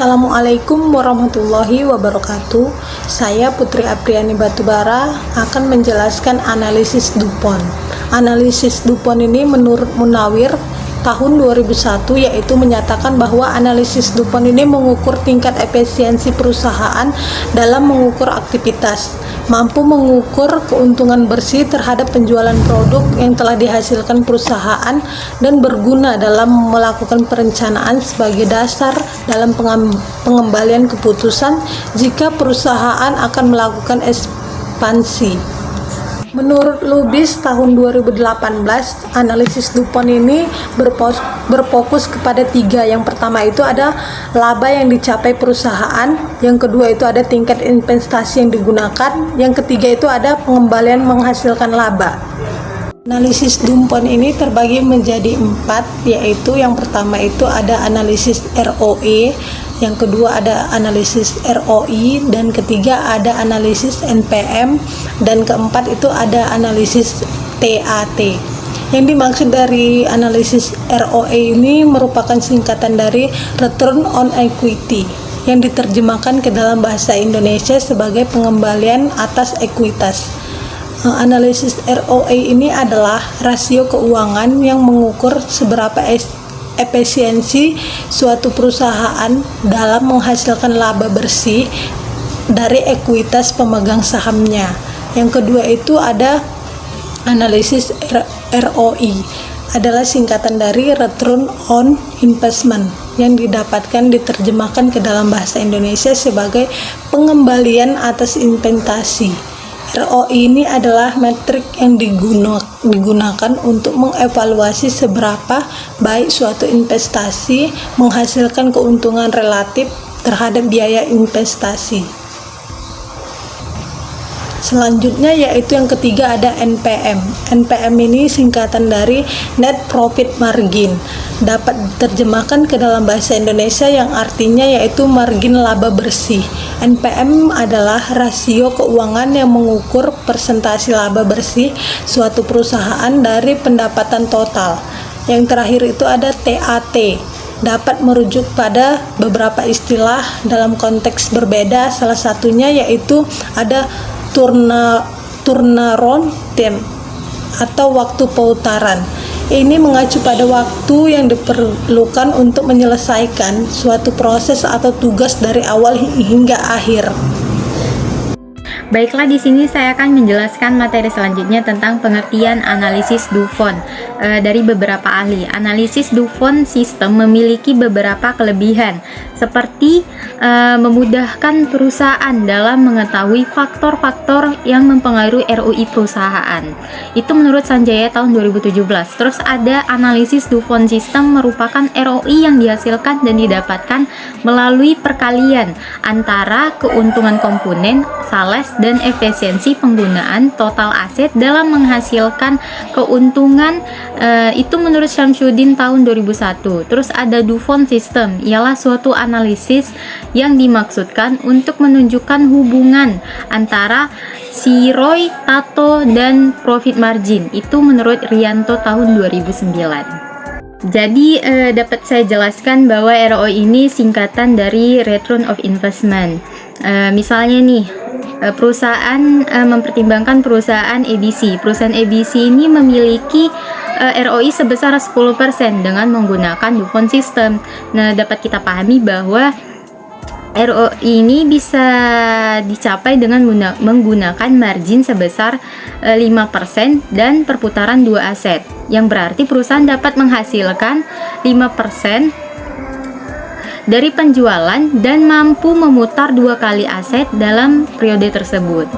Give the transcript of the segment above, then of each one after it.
Assalamualaikum warahmatullahi wabarakatuh. Saya Putri Apriani Batubara akan menjelaskan analisis DuPont. Analisis DuPont ini menurut Munawir tahun 2001 yaitu menyatakan bahwa analisis DuPont ini mengukur tingkat efisiensi perusahaan dalam mengukur aktivitas, mampu mengukur keuntungan bersih terhadap penjualan produk yang telah dihasilkan perusahaan dan berguna dalam melakukan perencanaan sebagai dasar dalam pengembalian keputusan jika perusahaan akan melakukan ekspansi. Menurut Lubis tahun 2018, analisis DuPont ini berfokus kepada 3. Yang pertama itu ada laba yang dicapai perusahaan, yang kedua itu ada tingkat investasi yang digunakan, yang ketiga itu ada pengembalian menghasilkan laba. Analisis DuPont ini terbagi menjadi 4, yaitu yang pertama itu ada analisis ROE, yang kedua ada analisis ROI, dan ketiga ada analisis NPM, dan keempat itu ada analisis TAT. Yang dimaksud dari analisis ROE ini merupakan singkatan dari Return on Equity, yang diterjemahkan ke dalam bahasa Indonesia sebagai pengembalian atas ekuitas. Analisis ROE ini adalah rasio keuangan yang mengukur seberapa efisiensi suatu perusahaan dalam menghasilkan laba bersih dari ekuitas pemegang sahamnya. Yang kedua itu ada analisis ROI, adalah singkatan dari Return on Investment, yang diterjemahkan ke dalam bahasa Indonesia sebagai pengembalian atas investasi. ROI ini adalah metrik yang digunakan untuk mengevaluasi seberapa baik suatu investasi menghasilkan keuntungan relatif terhadap biaya investasi. Selanjutnya yaitu yang ketiga ada NPM. NPM ini singkatan dari Net Profit Margin, dapat diterjemahkan ke dalam bahasa Indonesia yang artinya yaitu margin laba bersih. NPM adalah rasio keuangan yang mengukur persentase laba bersih suatu perusahaan dari pendapatan total. Yang terakhir itu ada TAT, dapat merujuk pada beberapa istilah dalam konteks berbeda, salah satunya yaitu ada turnaround time atau waktu putaran. Ini mengacu pada waktu yang diperlukan untuk menyelesaikan suatu proses atau tugas dari awal hingga akhir. Baiklah, di sini saya akan menjelaskan materi selanjutnya tentang pengertian analisis DuPont dari beberapa ahli. Analisis DuPont System memiliki beberapa kelebihan, seperti memudahkan perusahaan dalam mengetahui faktor-faktor yang mempengaruhi ROI perusahaan. Itu menurut Sanjaya tahun 2017. Terus ada analisis DuPont System merupakan ROI yang dihasilkan dan didapatkan melalui perkalian antara keuntungan komponen, sales, dan efisiensi penggunaan total aset dalam menghasilkan keuntungan. Itu menurut Syamsuddin tahun 2001. Terus ada DuPont System, ialah suatu analisis yang dimaksudkan untuk menunjukkan hubungan antara ROI, TATO, dan profit margin. Itu menurut Rianto tahun 2009. Jadi dapat saya jelaskan bahwa ROI ini singkatan dari Return of Investment. Misalnya nih, perusahaan mempertimbangkan perusahaan ABC. Perusahaan ABC ini memiliki ROI sebesar 10% dengan menggunakan DuPont System. Nah, dapat kita pahami bahwa ROI ini bisa dicapai dengan menggunakan margin sebesar 5% dan perputaran 2 aset, yang berarti perusahaan dapat menghasilkan 5% dari penjualan dan mampu memutar 2 kali aset dalam periode tersebut.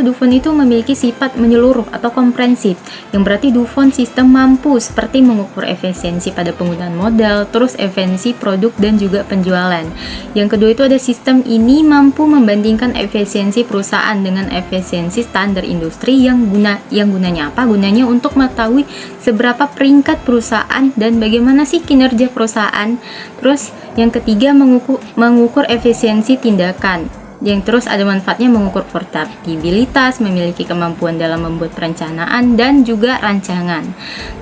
DuPont itu memiliki sifat menyeluruh atau komprehensif, yang berarti DuPont System mampu seperti mengukur efisiensi pada penggunaan modal, terus efisiensi produk dan juga penjualan. Yang kedua itu ada sistem ini mampu membandingkan efisiensi perusahaan dengan efisiensi standar industri yang gunanya apa? Gunanya untuk mengetahui seberapa peringkat perusahaan dan bagaimana sih kinerja perusahaan. Terus yang ketiga mengukur efisiensi tindakan. Yang terus ada manfaatnya mengukur portabilitas, memiliki kemampuan dalam membuat perencanaan dan juga rancangan.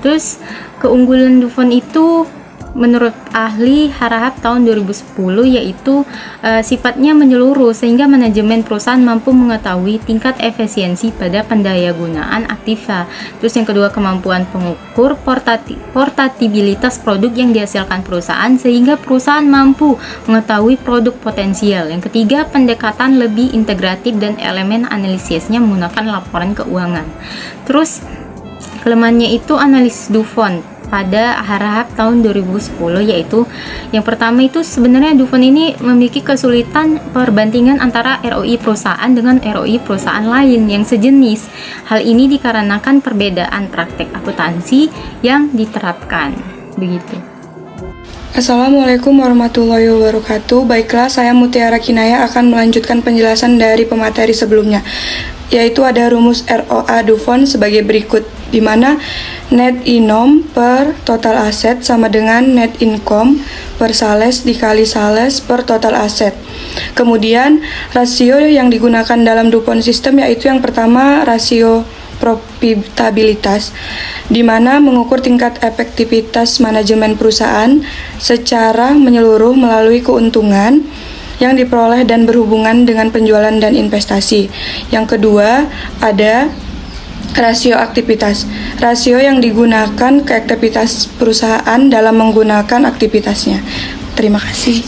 Terus keunggulan DuPont itu menurut ahli Harahap tahun 2010 yaitu sifatnya menyeluruh sehingga manajemen perusahaan mampu mengetahui tingkat efisiensi pada pendayagunaan aktiva. Terus yang kedua, kemampuan pengukur portabilitas produk yang dihasilkan perusahaan sehingga perusahaan mampu mengetahui produk potensial. Yang ketiga, pendekatan lebih integratif dan elemen analisisnya menggunakan laporan keuangan. Terus kelemahannya itu analisis Dufon pada Harahap tahun 2010, yaitu yang pertama itu sebenarnya Dufon ini memiliki kesulitan perbandingan antara ROI perusahaan dengan ROI perusahaan lain yang sejenis. Hal ini dikarenakan perbedaan praktek akuntansi yang diterapkan. Begitu. Assalamualaikum warahmatullahi wabarakatuh. Baiklah, saya Mutiara Kinaya akan melanjutkan penjelasan dari pemateri sebelumnya, yaitu ada rumus ROA Dufon sebagai berikut, di mana net income per total aset sama dengan net income per sales dikali sales per total aset. Kemudian rasio yang digunakan dalam Dufon sistem yaitu yang pertama rasio profitabilitas, di mana mengukur tingkat efektivitas manajemen perusahaan secara menyeluruh melalui keuntungan yang diperoleh dan berhubungan dengan penjualan dan investasi. Yang kedua ada rasio aktivitas, rasio yang digunakan ke aktivitas perusahaan dalam menggunakan aktivitasnya. Terima kasih.